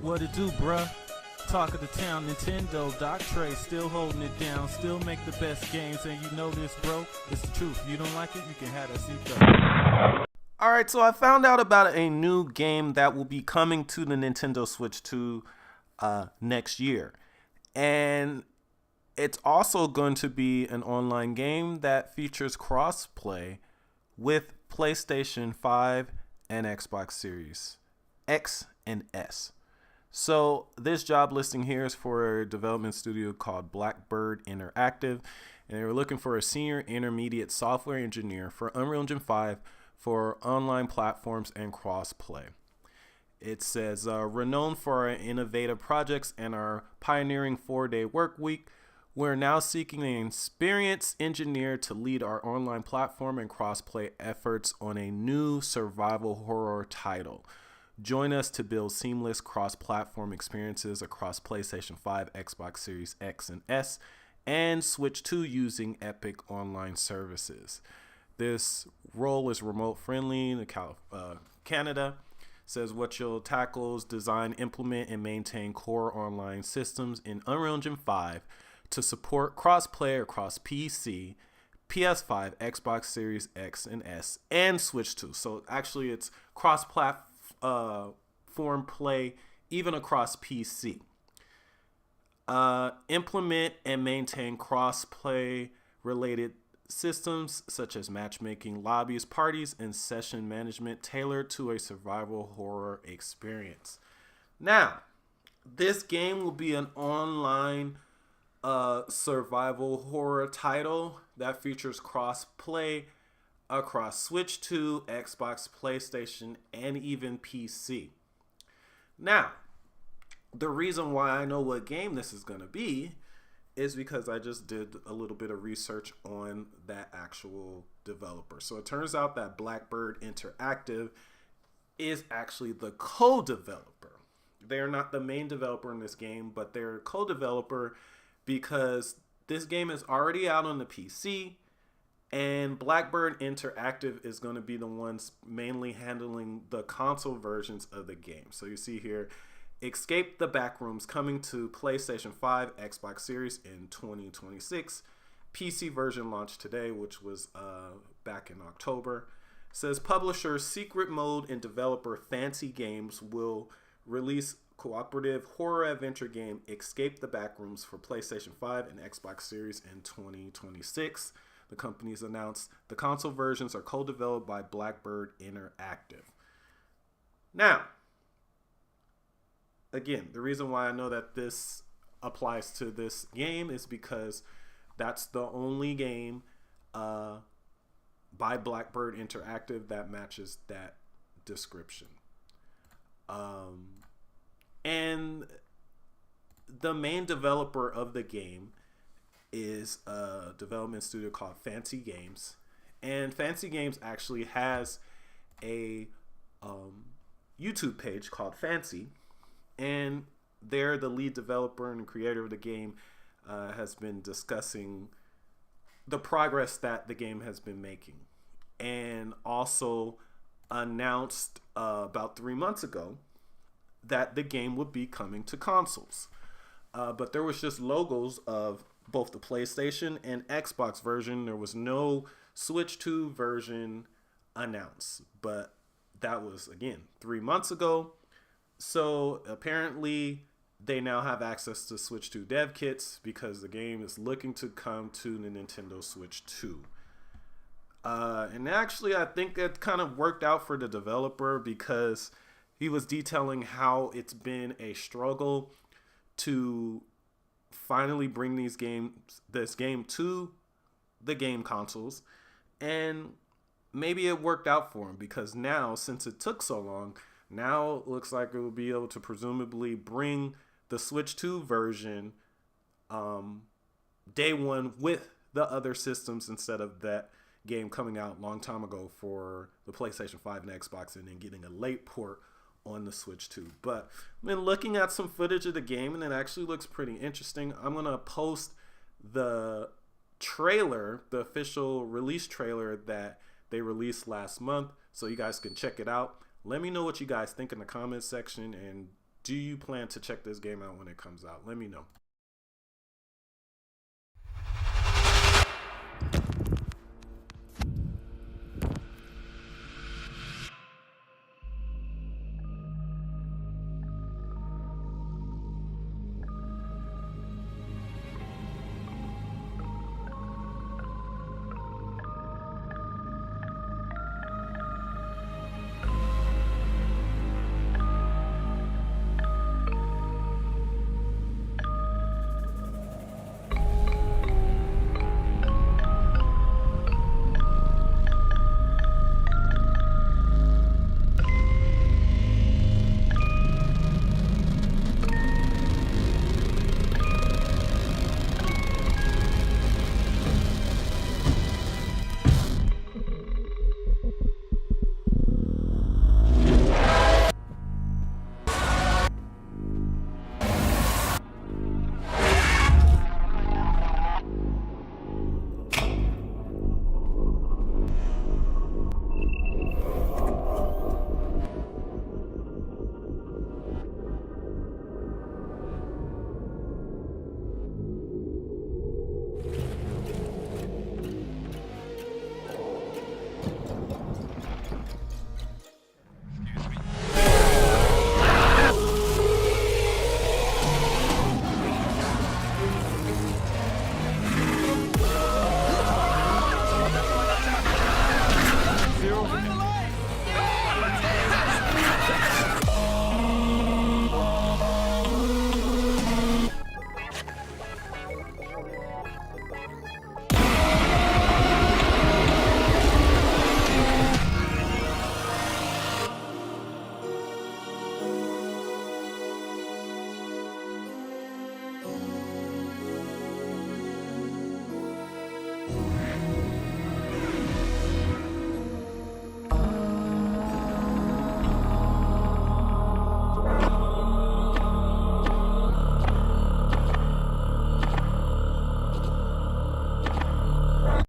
What it do, bruh? Talk of the town, Nintendo, Doc Trey, still holding it down, still make the best games, and you know this, bro. It's the truth. If you don't like it, you can have that seatbelt. Alright, so I found out about a new game that will be coming to the Nintendo Switch 2 next year. And it's also going to be an online game that features crossplay with PlayStation 5 and Xbox Series X and S. So this job listing here is for a development studio called Blackbird Interactive, and they were looking for a senior intermediate software engineer for Unreal Engine 5 for online platforms and crossplay. It says, renowned for our innovative projects and our pioneering 4-day work week, we're now seeking an experienced engineer to lead our online platform and crossplay efforts on a new survival horror title. Join us to build seamless cross-platform experiences across PlayStation 5, Xbox Series X and S, and Switch 2 using Epic Online Services. This role is remote friendly in Canada. Says what you'll tackle is design, implement, and maintain core online systems in Unreal Engine 5 to support cross-play across PC, PS5, Xbox Series X and S, and Switch 2. So actually it's cross-platform play even across PC. Implement and maintain cross-play related systems such as matchmaking, lobbies, parties, and session management tailored to a survival horror experience. Now, this game will be an online survival horror title that features cross-play across Switch 2, Xbox, PlayStation, and even PC. Now, the reason why I know what game this is going to be is because I just did a little bit of research on that actual developer. So it turns out that Blackbird Interactive is actually the co-developer. They're not the main developer in this game, but they're a co-developer because this game is already out on the PC, and Blackbird Interactive is going to be the ones mainly handling the console versions of the game. So you see here, Escape the Backrooms coming to PlayStation 5, Xbox Series in 2026. PC version launched today, which was back in October. Says publisher Secret Mode and developer Fancy Games will release cooperative horror adventure game Escape the Backrooms for PlayStation 5 and Xbox Series in 2026. The companies announced the console versions are co-developed by Blackbird Interactive. Now, again, the reason why I know that this applies to this game is because that's the only game by Blackbird Interactive that matches that description. And the main developer of the game is a development studio called Fancy Games. And Fancy Games actually has a YouTube page called Fancy. And there, the lead developer and creator of the game has been discussing the progress that the game has been making, and also announced about 3 months ago that the game would be coming to consoles. But there was just logos of both the PlayStation and Xbox version. There was no Switch 2 version announced, but that was, again, 3 months ago. So apparently they now have access to Switch 2 dev kits because the game is looking to come to the Nintendo Switch 2. And actually, I think it kind of worked out for the developer because he was detailing how it's been a struggle to finally bring this game to the game consoles. And maybe it worked out for him because now, since it took so long, now it looks like it will be able to presumably bring the Switch 2 version day one with the other systems instead of that game coming out a long time ago for the PlayStation 5 and Xbox and then getting a late port on the Switch 2. But I've been looking at some footage of the game and it actually looks pretty interesting. I'm going to post the trailer, the official release trailer that they released last month so you guys can check it out. Let me know what you guys think in the comments section, and do you plan to check this game out when it comes out? Let me know.